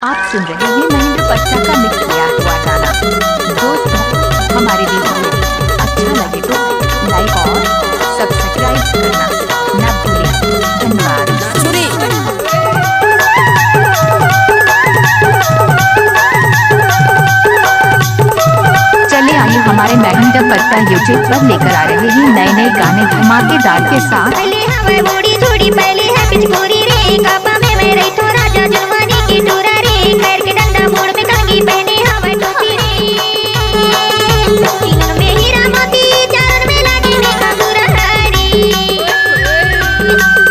आप सुन रहे हैं महेंद्र पट्टा का मिक्स किया हुआ गाना। दोस्तों, हमारे वीडियो अच्छा लगे तो लाइक और सब्सक्राइब करना न भूलें। धन्यवाद। चले आइए हमारे महेंद्र पट्टा यूट्यूब पर लेकर आ रहे हैं नए नए गाने धमाकेदार के साथ। पहले हमें बूढ़ी थोड़ी पहले है पिचकोरी रे कापा में मैं रही तो राजा जुर्मानी की टूरा रे खैर के डंडा मोड़ में कंगी पहने हमें टोपी रे तीनों में हीरा मोती चार में लगे ने काबूरा हरी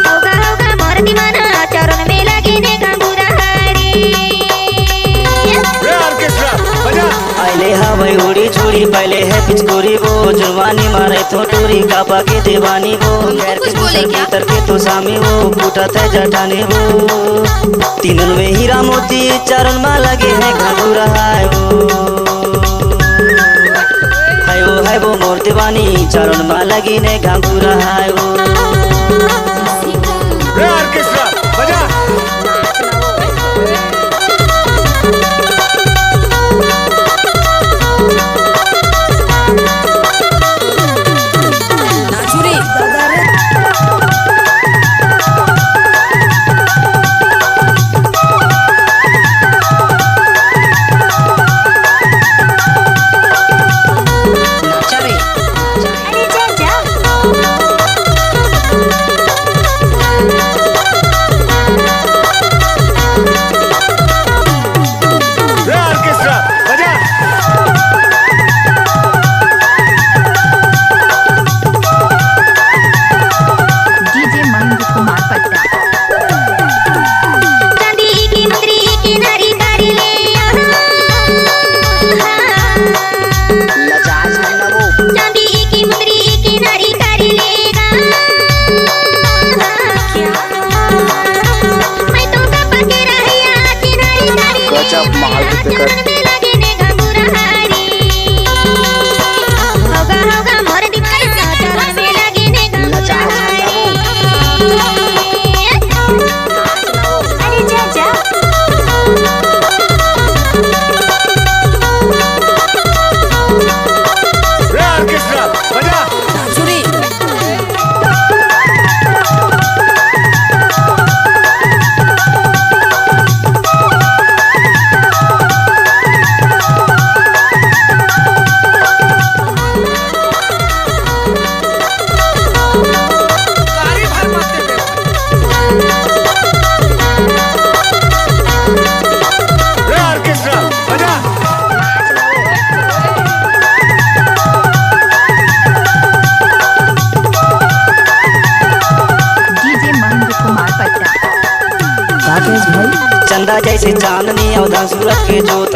होगा होगा मोर दीवाना चारों में लगे ने काबूरा हरी पहले हवाई उड़ी छोड़ी पहले है पिचकोरी वो जुर्मानी मारे तो टूरी कापा के दीवानी वो खैर के भीतर के तो सामी वो फूटा थे जटाने वो तीनों में हीरा मोती चारों में लगे हैं घाघूरा है वो मोर दीवानी चारों में लगी ने घाघूरा है वो चंदा जैसे चांदनी अवधा सूरज के जोत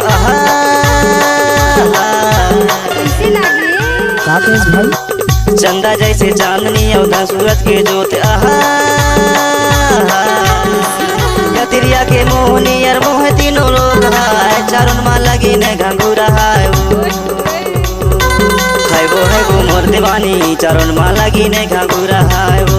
चंदा जैसे चांदनी अवधा सूरज के जोत कतिरिया के मोहनी और मोह तीनों लोग है चारों माँ लगी ने घंघूरा है वो मोर दीवानी चारों माँ लगी ने घंघूरा है वो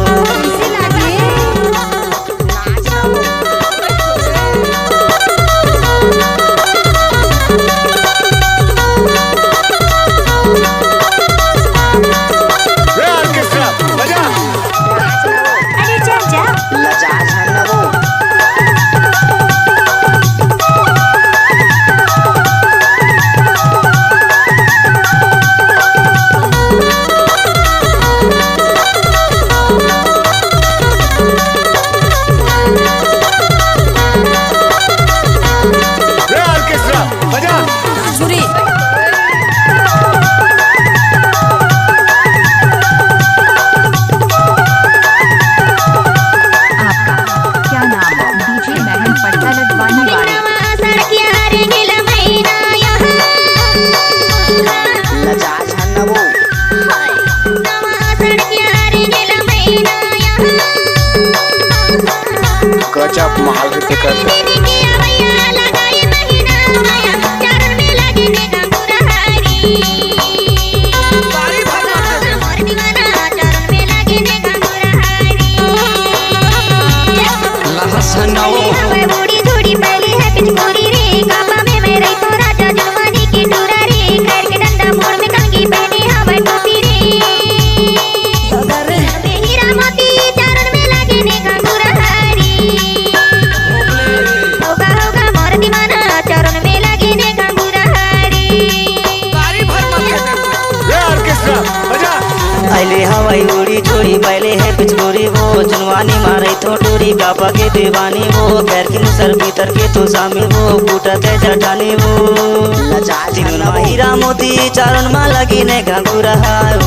गजब माल के करते बूढ़ी थोड़ी पहले है पिचकोरी कापा के दीवानी वो खैर की सर भीतर के तो सामी वो फूटत है जठानी वो तीन हीरा मोती चारण माँ लगी ने घाघुरा है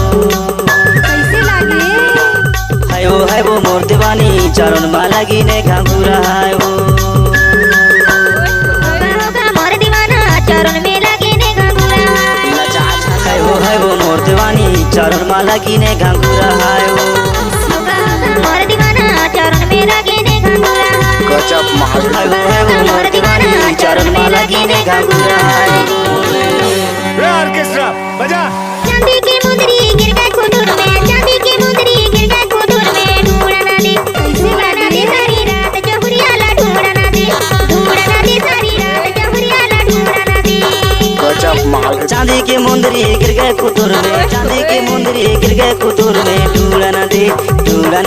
वो मोर दीवानी चारण माँ लगी ने घाघुरा है वो मोर दीवाना चरण में लगे ने घंघरा है वो मोर दीवानी चारण माँ लगी ने घाघुरा है वो मोर दीवाना चरण में लगे ने घंघरा गजब माल है वो मोर दीवानी चारण माँ लगी ने घाघुरा है ऑर्केस्ट्रा बजा। चांदी की मुंदरी गिर गई खुदूर में चांदी की मुंदरी गिर गई खुदूर में ढूंढा ना दे सारी रात जहुरियाला ढूंढा ना दे सारी रात जहुरियाला ढूंढा ना दे गजब माल चांदी के मुंदरी गिर गए कुतुर में चांदी के मुंदरी गिर गए कुतुर में ढूंढा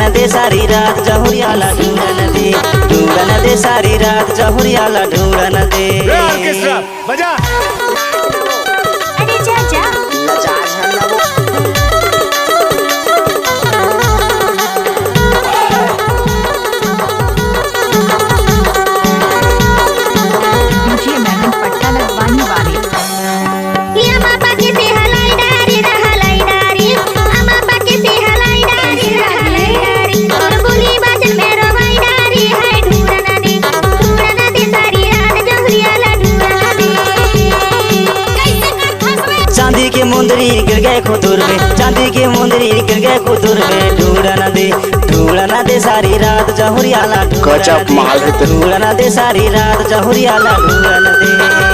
न दे सारी रात जहुरियाला ढूंढा न दे सारी रात जहुरियाला ढूंढा न दे ऑर्केस्ट्रा बजा। अरे जा जा लजाज है ना वो डीजे मैडम पट्टा लगवाने वाले या मापा के से हलाई डारी अमा पा के से हलाई डारी और बोली बाजन में रवाई डारी है ढूंढा ना दे सारी रात जहुरियाला ढूंढा ना दे कैसे कर फंसवे चांदी के मुंदरी गिर गए कुतुर में चांदी के मुंदरी गिर गए कुतुर में ढूंढा न दे सारी रात जहुरियाला गजब माल है तेरे। ढूंढा न दे सारी रात जहुरियाला ढूंढा न दे